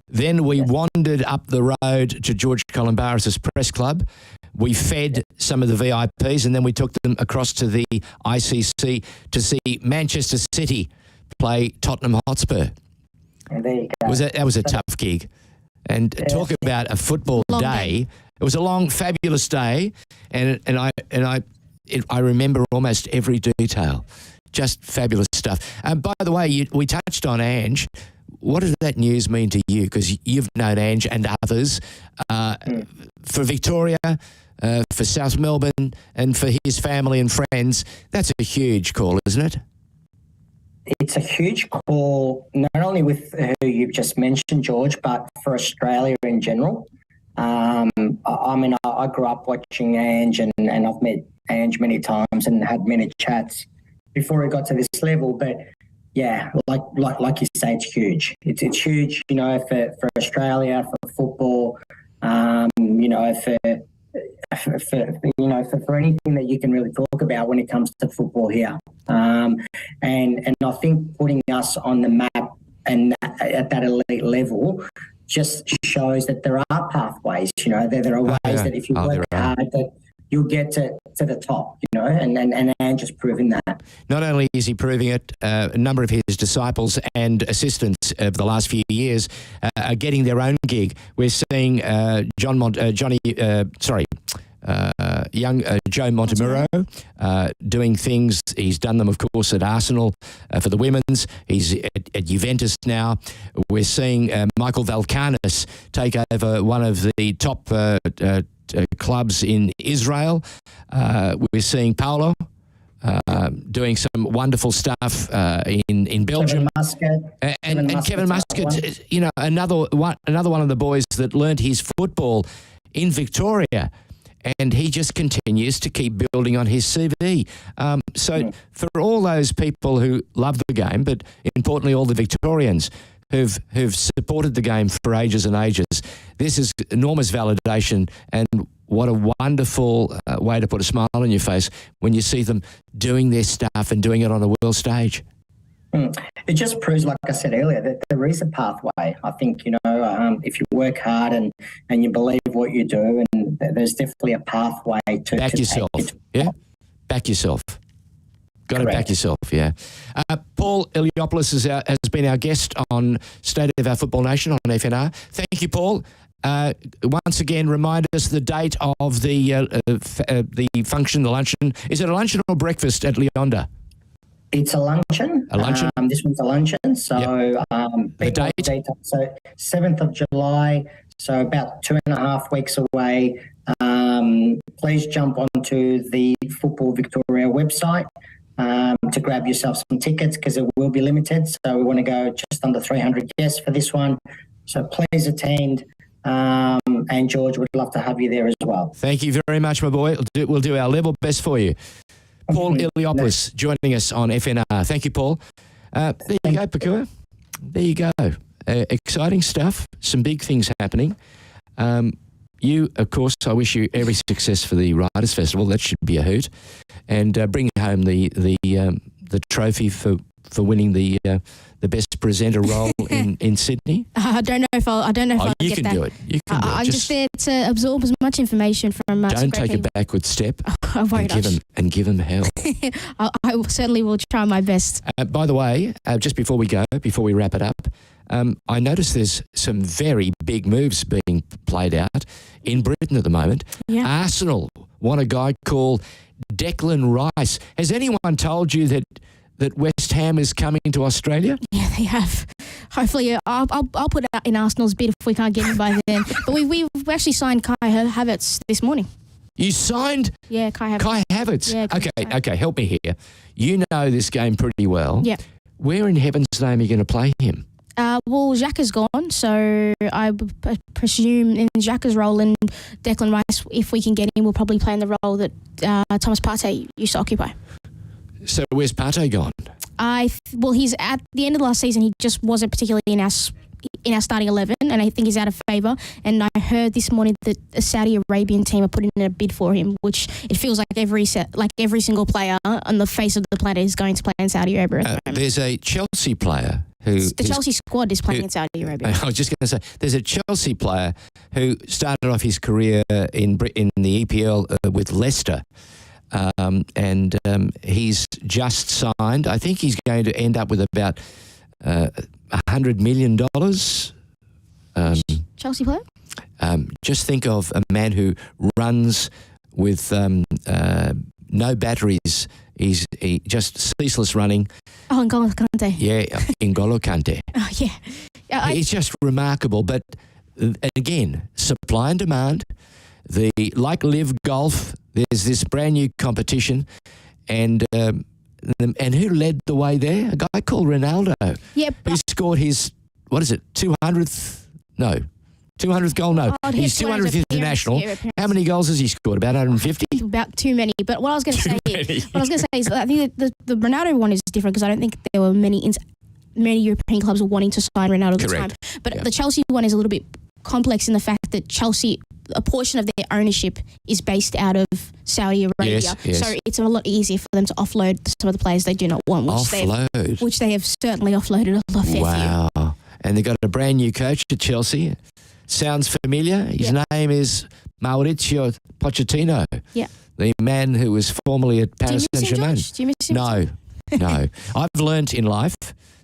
Then we wandered up the road to George Columbaris' press club. We fed some of the VIPs, and then we took them across to the ICC to see Manchester City play Tottenham Hotspur. There you go. That was a tough gig. And talk about a football day. It was a long, fabulous day, and I remember almost every detail. Just fabulous stuff. By the way, we touched on Ange. What does that news mean to you? Because you've known Ange and others for Victoria, for South Melbourne, and for his family and friends. That's a huge call, isn't it? It's a huge call, not only with who you've just mentioned, George, but for Australia in general. I grew up watching Ange, and I've met Ange many times and had many chats before he got to this level. But yeah, like you say, it's huge. It's huge, for Australia, for football, for anything that you can really talk about when it comes to football here. And I think putting us on the map and at that elite level just shows that there are pathways, there are ways that if you work hard that you'll get to the top, and Ange has proven that. Not only is he proving it, a number of his disciples and assistants of the last few years are getting their own gig. We're seeing Joe Montemuro doing things. He's done them, of course, at Arsenal for the women's. He's at Juventus now. We're seeing Michael Valkanis take over one of the top clubs in Israel. We're seeing Paulo doing some wonderful stuff in Belgium. Kevin Muscat, another one of the boys that learnt his football in Victoria. And he just continues to keep building on his CV. For all those people who love the game, but importantly all the Victorians who've supported the game for ages and ages, this is enormous validation, and what a wonderful way to put a smile on your face when you see them doing their stuff and doing it on a world stage. It just proves, like I said earlier, that there is a pathway. I think, if you work hard and you believe what you do, and there's definitely a pathway to back yourself. Back yourself. Got to back yourself, yeah. Paul Iliopoulos has been our guest on State of Our Football Nation on FNR. Thank you, Paul. Once again, remind us the date of the function, the luncheon. Is it a luncheon or breakfast at Leonda? It's a luncheon. A luncheon? This one's a luncheon. So the date? So 7th of July, so about 2.5 weeks away. please jump onto the Football Victoria website to grab yourself some tickets, because it will be limited. So we want to go just under 300 guests for this one. So please attend. And George, would love to have you there as well. Thank you very much, my boy. We'll do our level best for you. Paul Iliopoulos joining us on FNR. Thank you, Paul. There you go, Pokuah. There you go. Exciting stuff. Some big things happening. You, of course, I wish you every success for the Writers' Festival. That should be a hoot. And bring home the trophy for winning the best presenter role in Sydney. I don't know if I'll get that. You can do it. I'm just there to absorb as much information from. Don't take a backward step. I won't. Give them hell. I certainly will try my best. By the way, just before we wrap it up, I noticed there's some very big moves being played out in Britain at the moment. Yeah. Arsenal want a guy called Declan Rice. Has anyone told you that West Ham is coming to Australia? Yeah, they have. Hopefully, I'll put out in Arsenal's bid if we can't get him by then. But we've actually signed Kai Havertz this morning. You signed? Yeah, Kai Havertz. Kai Havertz. Yeah, Okay, help me here. You know this game pretty well. Yeah. Where in heaven's name are you going to play him? Well, Xhaka's gone, so I presume in Xhaka's role and Declan Rice, if we can get him, we'll probably play in the role that Thomas Partey used to occupy. So where's Partey gone? Well, he's at the end of the last season. He just wasn't particularly in our starting 11, and I think he's out of favour. And I heard this morning that a Saudi Arabian team are putting in a bid for him, which it feels like every single player on the face of the planet is going to play in Saudi Arabia at the moment. There's a Chelsea player the Chelsea squad is playing in Saudi Arabia. I was just going to say, there's a Chelsea player who started off his career in the EPL with Leicester. And he's just signed. I think he's going to end up with about $100 million. Chelsea player? Just think of a man who runs with no batteries. He's just ceaseless running. Oh, N'Golo Kante. Yeah, N'Golo Kante. Oh, yeah. It's just remarkable. But again, supply and demand. Like Live Golf, there's this brand new competition, and who led the way there? A guy called Ronaldo. Yep. Who scored his 200th goal? No, he's 200th international. How many goals has he scored? About 150? About too many. But what I was going to say is, I think the Ronaldo one is different because I don't think there were many European clubs wanting to sign Ronaldo at the time. But the Chelsea one is a little bit complex in the fact that Chelsea, a portion of their ownership is based out of Saudi Arabia. Yes. So it's a lot easier for them to offload some of the players they do not want, which they have certainly offloaded a lot. Wow. And they've got a brand new coach at Chelsea. Sounds familiar. His name is Mauricio Pochettino. Yeah. The man who was formerly at Paris Saint-Germain. Do you miss him? No. I've learnt in life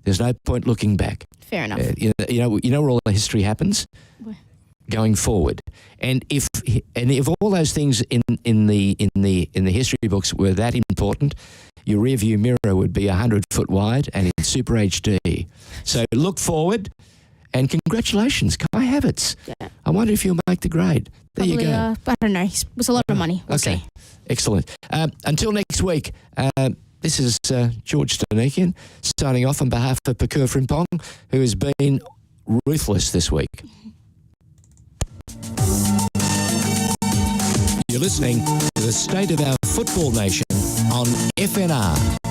there's no point looking back. Fair enough. You know where all the history happens? Where? Going forward. And if all those things in the history books were that important, your rearview mirror would be 100 foot wide and in Super HD. So look forward, and congratulations, Kai Havertz. Yeah. I wonder if he'll make the grade. There you go. I don't know. It was a lot of money. We'll see. Excellent. Until next week, this is George Stanikian signing off on behalf of Pokuah Frimpong, who has been ruthless this week. You're listening to the State of Our Football Nation on FNR.